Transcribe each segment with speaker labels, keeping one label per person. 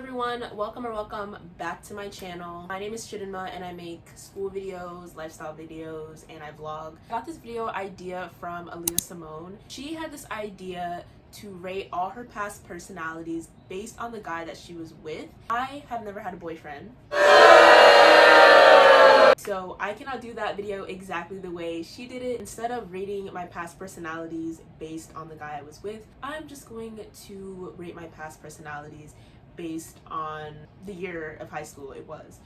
Speaker 1: everyone, welcome back to my channel. My name is Chidinma and I make school videos, lifestyle videos, and I vlog. I got this video idea from Aliyah Simone. She had this idea to rate all her past personalities based on the guy that she was with. I have never had a boyfriend, so I cannot do that video exactly the way she did it. Instead of rating my past personalities based on the guy I was with, I'm just going to rate my past personalities based on the year of high school it was.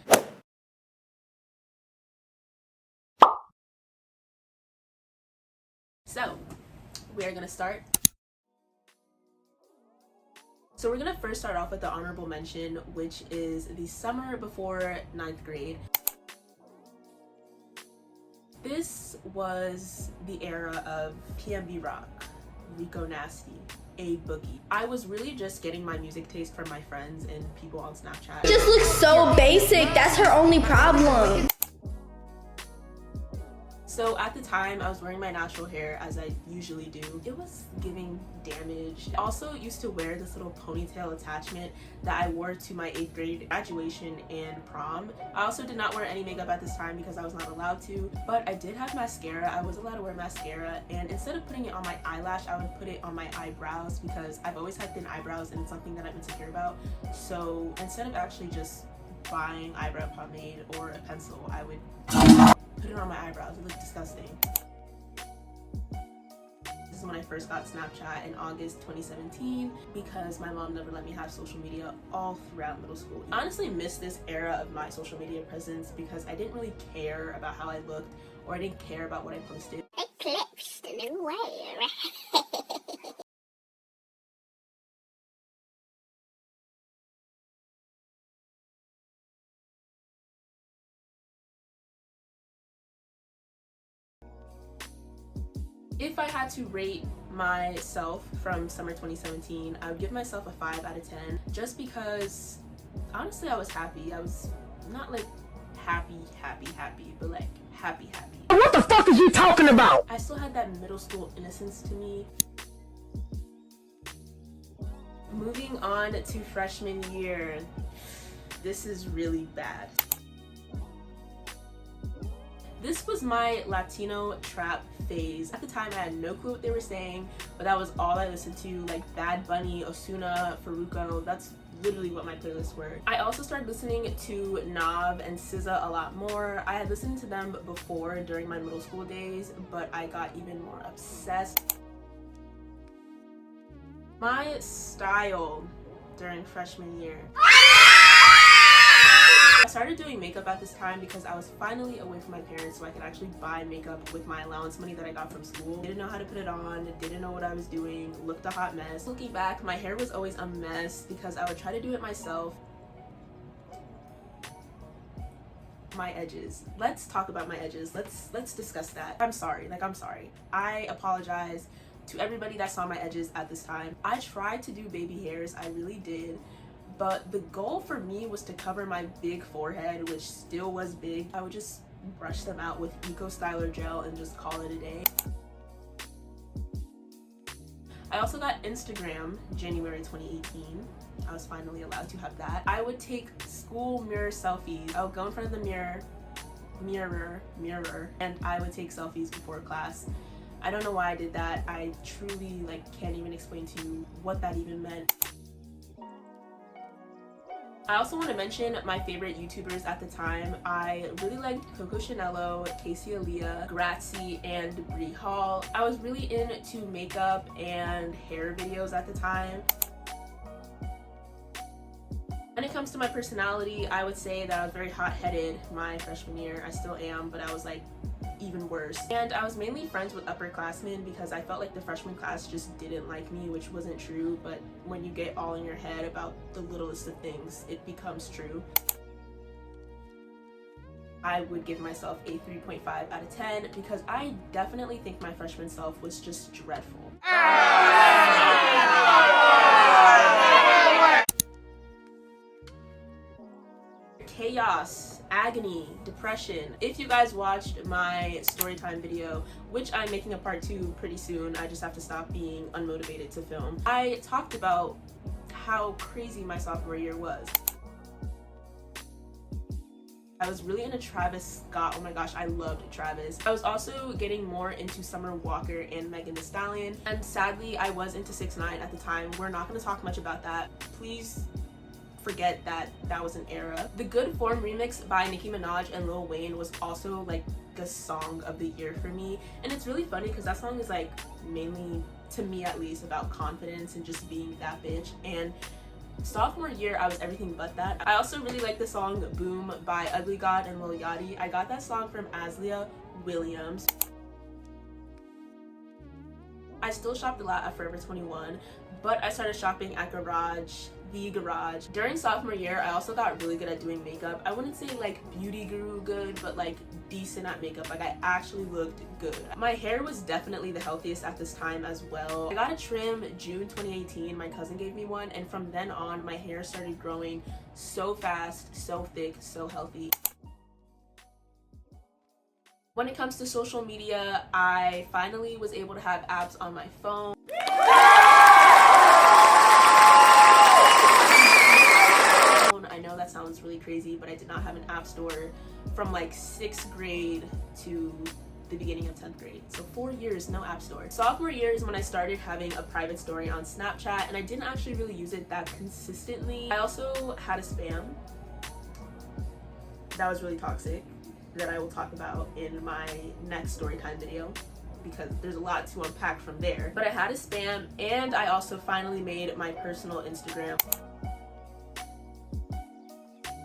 Speaker 1: So we are gonna start. So we're gonna first start off with the honorable mention, which is the summer before 9th grade. This was the era of PNB Rock, Rico Nasty, A Boogie. I was really just getting my music taste from my friends and people on Snapchat.
Speaker 2: It just looks so basic, that's her only problem.
Speaker 1: So at the time, I was wearing my natural hair as I usually do. It was giving damage. I also used to wear this little ponytail attachment that I wore to my 8th grade graduation and prom. I also did not wear any makeup at this time because I was not allowed to, but I did have mascara. I was allowed to wear mascara, and instead of putting it on my eyelash, I would put it on my eyebrows because I've always had thin eyebrows and it's something that I'm insecure about. So instead of actually just buying eyebrow pomade or a pencil, I would put it on my eyebrows. It looked disgusting. This is when I first got Snapchat in August 2017 because my mom never let me have social media all throughout middle school. I honestly miss this era of my social media presence because I didn't really care about how I looked, or I didn't care about what I posted.
Speaker 2: Eclipse the new way.
Speaker 1: If I had to rate myself from summer 2017, I would give myself a 5 out of 10 just because honestly I was happy. I was not like happy, but like happy.
Speaker 3: What the fuck is you talking about?
Speaker 1: I still had that middle school innocence to me. Moving on to freshman year, this is really bad. This was my Latino trap phase. At the time, I had no clue what they were saying, but that was all I listened to, like Bad Bunny, Ozuna, Farruko. That's literally what my playlists were. I also started listening to Nav and SZA a lot more. I had listened to them before during my middle school days, but I got even more obsessed. My style during freshman year. I started doing makeup at this time because I was finally away from my parents, so I could actually buy makeup with my allowance money that I got from school. Didn't know how to put it on, didn't know what I was doing, looked a hot mess. Looking back, my hair was always a mess because I would try to do it myself. My edges. Let's talk about my edges. Let's discuss that. I'm sorry. I apologize to everybody that saw my edges at this time. I tried to do baby hairs, I really did. But the goal for me was to cover my big forehead, which still was big. I would just brush them out with Eco Styler gel and just call it a day. I also got Instagram January 2018. I was finally allowed to have that. I would take school mirror selfies. I would go in front of the mirror, and I would take selfies before class. I don't know why I did that. I truly can't even explain to you what that even meant. I also want to mention my favorite YouTubers at the time. I really liked 𝒂𝒃𝒐𝒏𝒏𝒆𝒄𝒕, 𝒂𝒃𝒐𝒏𝒏𝒆𝒄𝒕, Gracie, Alelia. I was really into makeup and hair videos at the time. When it comes to my personality, I would say that I was very hot-headed my freshman year. I still am, but I was even worse. And I was mainly friends with upperclassmen because I felt like the freshman class just didn't like me, which wasn't true, but when you get all in your head about the littlest of things, it becomes true. I would give myself a 3.5 out of 10 because I definitely think my freshman self was just dreadful. Chaos, agony, depression. If you guys watched my storytime video, which I'm making a part 2 pretty soon, I just have to stop being unmotivated to film, I talked about how crazy my sophomore year was. I was really into Travis Scott. Oh my gosh, I loved Travis. I was also getting more into Summer Walker and Megan Thee Stallion. And sadly, I was into 6ix9ine at the time. We're not going to talk much about that. Please forget that that was an era. The Good Form remix by Nicki Minaj and Lil Wayne was also like the song of the year for me. And it's really funny because that song is like mainly, to me at least, about confidence and just being that bitch. And sophomore year, I was everything but that. I also really like the song Boom by Ugly God and Lil Yachty. I got that song from Azalea Williams. I still shopped a lot at Forever 21, but I started shopping at the Garage. During sophomore year, I also got really good at doing makeup. I wouldn't say like beauty guru good, but like decent at makeup. Like I actually looked good. My hair was definitely the healthiest at this time as well. I got a trim June 2018. My cousin gave me one, and from then on, my hair started growing so fast, so thick, so healthy. When it comes to social media, I finally was able to have apps on my phone. I know that sounds really crazy, but I did not have an app store from like 6th grade to the beginning of 10th grade. So 4 years, no app store. Sophomore year is when I started having a private story on Snapchat, and I didn't actually really use it that consistently. I also had a spam that was really toxic that I will talk about in my next story time video, because there's a lot to unpack from there. But I had a spam, and I also finally made my personal Instagram.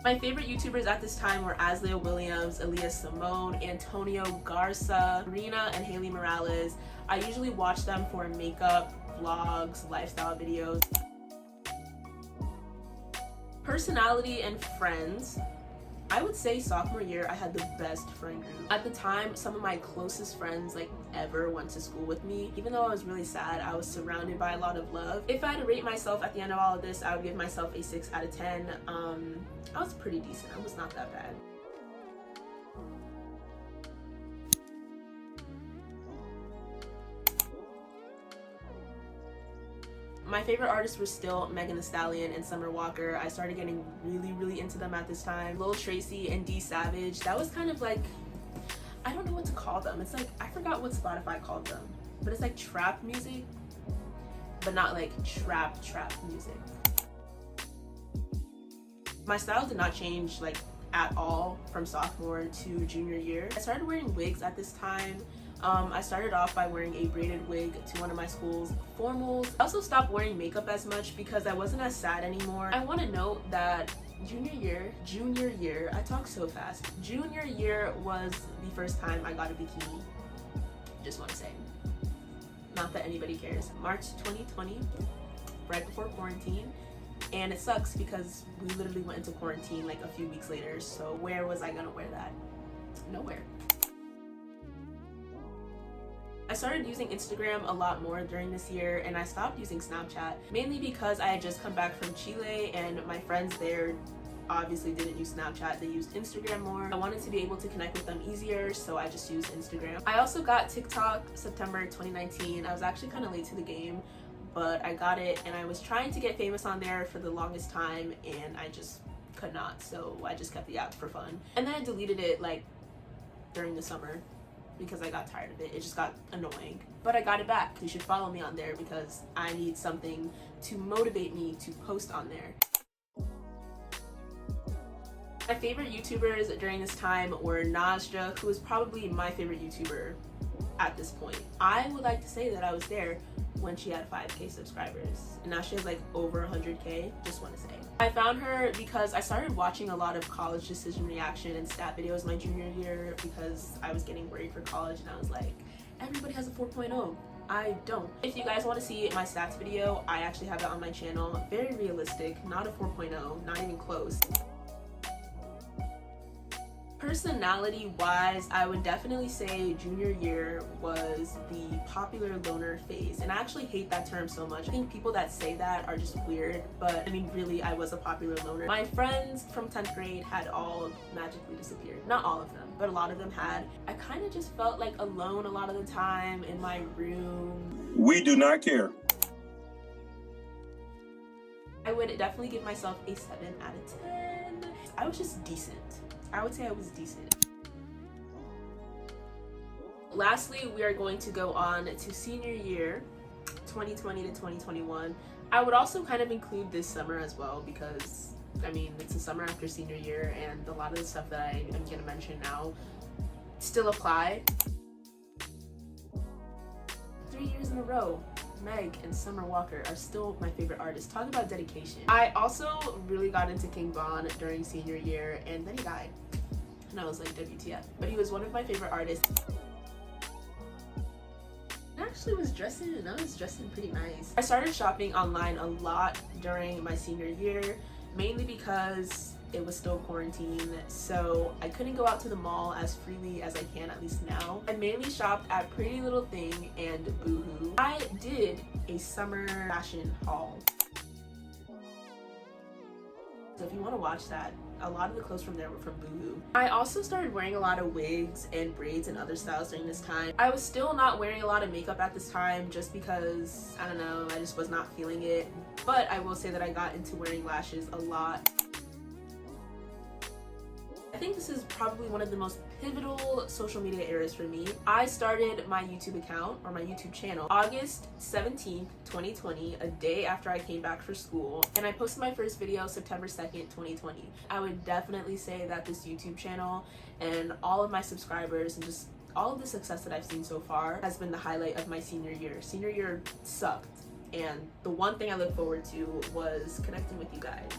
Speaker 1: My favorite YouTubers at this time were Azalea Williams, Aaliyah Simone, Antonio Garza, Rina, and Haley Morales. I usually watch them for makeup, vlogs, lifestyle videos. Personality and friends. I would say sophomore year I had the best friend group. At the time, some of my closest friends like ever went to school with me. Even though I was really sad, I was surrounded by a lot of love. If I had to rate myself at the end of all of this, I would give myself a 6 out of 10. I was pretty decent. I was not that bad. My favorite artists were still Megan Thee Stallion and Summer Walker. I started getting really into them at this time. Lil Tracy and D Savage. That was kind of like, I don't know what to call them. It's like, I forgot what Spotify called them, but it's like trap music, but not like trap music. My style did not change like at all from sophomore to junior year. I started wearing wigs at this time. I started off by wearing a braided wig to one of my school's formals. I also stopped wearing makeup as much because I wasn't as sad anymore. I want to note that junior year, I talk so fast. Junior year was the first time I got a bikini. Just want to say. Not that anybody cares. March 2020, right before quarantine. And it sucks because we literally went into quarantine like a few weeks later. So where was I gonna wear that? Nowhere. I started using Instagram a lot more during this year, and I stopped using Snapchat, mainly because I had just come back from Chile and my friends there obviously didn't use Snapchat, they used Instagram more. I wanted to be able to connect with them easier, so I just used Instagram. I also got TikTok September 2019. I was actually kind of late to the game, but I got it, and I was trying to get famous on there for the longest time, and I just could not, so I just kept the app for fun. And then I deleted it like during the summer because I got tired of it. It just got annoying. But I got it back. You should follow me on there because I need something to motivate me to post on there. My favorite YouTubers during this time were Nasja, who was probably my favorite YouTuber at this point. I would like to say that I was there when she had 5K subscribers, and now she has like over 100K. Just want to say. I found her because I started watching a lot of college decision reaction and stat videos my junior year because I was getting worried for college, and I was like, everybody has a 4.0. I don't. If you guys want to see my stats video, I actually have it on my channel. Very realistic, not a 4.0, not even close. Personality wise, I would definitely say junior year was the popular loner phase, and I actually hate that term so much. I think people that say that are just weird, but I mean really I was a popular loner. My friends from 10th grade had all magically disappeared. Not all of them, but a lot of them had. I kind of just felt like alone a lot of the time in my room.
Speaker 4: We do not care.
Speaker 1: I would definitely give myself a 7 out of 10. I was just decent. I would say I was decent. Lastly, we are going to go on to senior year 2020 to 2021. I would also kind of include this summer as well because I mean it's the summer after senior year and a lot of the stuff that I am going to mention now still apply. 3 years in a row, Meg and Summer Walker are still my favorite artists. Talk about dedication. I also really got into King Von during senior year and then he died. And I was like, WTF. But he was one of my favorite artists. I actually was dressing pretty nice. I started shopping online a lot during my senior year, mainly because it was still quarantine, so I couldn't go out to the mall as freely as I can, at least now. I mainly shopped at Pretty Little Thing and Boohoo. I did a summer fashion haul. So if you want to watch that, a lot of the clothes from there were from Boohoo. I also started wearing a lot of wigs and braids and other styles during this time. I was still not wearing a lot of makeup at this time just because, I don't know, I just was not feeling it. But I will say that I got into wearing lashes a lot. I think this is probably one of the most pivotal social media eras for me. I started my YouTube account, or my YouTube channel, August 17th, 2020, a day after I came back for school, and I posted my first video September 2nd, 2020. I would definitely say that this YouTube channel and all of my subscribers and just all of the success that I've seen so far has been the highlight of my senior year. Senior year sucked, and the one thing I look forward to was connecting with you guys.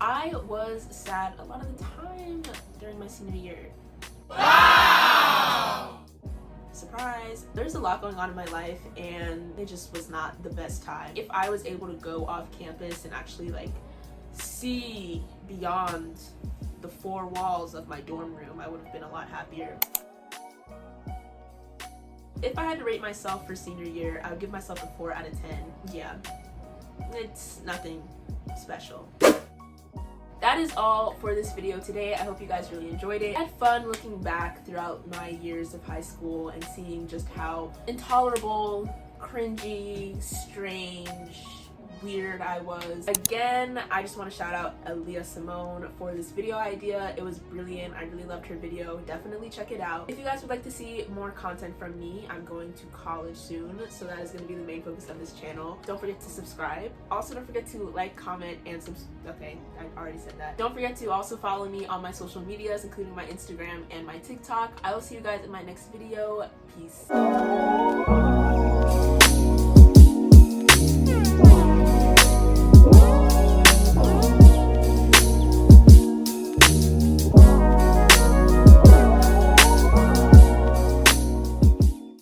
Speaker 1: I was sad a lot of the time during my senior year. Wow! Surprise! There's a lot going on in my life and it just was not the best time. If I was able to go off campus and actually like see beyond the 4 walls of my dorm room, I would have been a lot happier. If I had to rate myself for senior year, I would give myself a 4 out of 10. Yeah, it's nothing special. That is all for this video today. I hope you guys really enjoyed it. I had fun looking back throughout my years of high school and seeing just how intolerable, cringy, strange, weird I was. Again, I just want to shout out Aaliyah Simone for this video idea. It was brilliant. I really loved her video. Definitely check it out. If you guys would like to see more content from me, I'm going to college soon, so that is going to be the main focus of this channel. Don't forget to subscribe. Also, don't forget to like, comment, and okay, I already said that. Don't forget to also follow me on my social medias, including my Instagram and my TikTok. I will see you guys in my next video. Peace.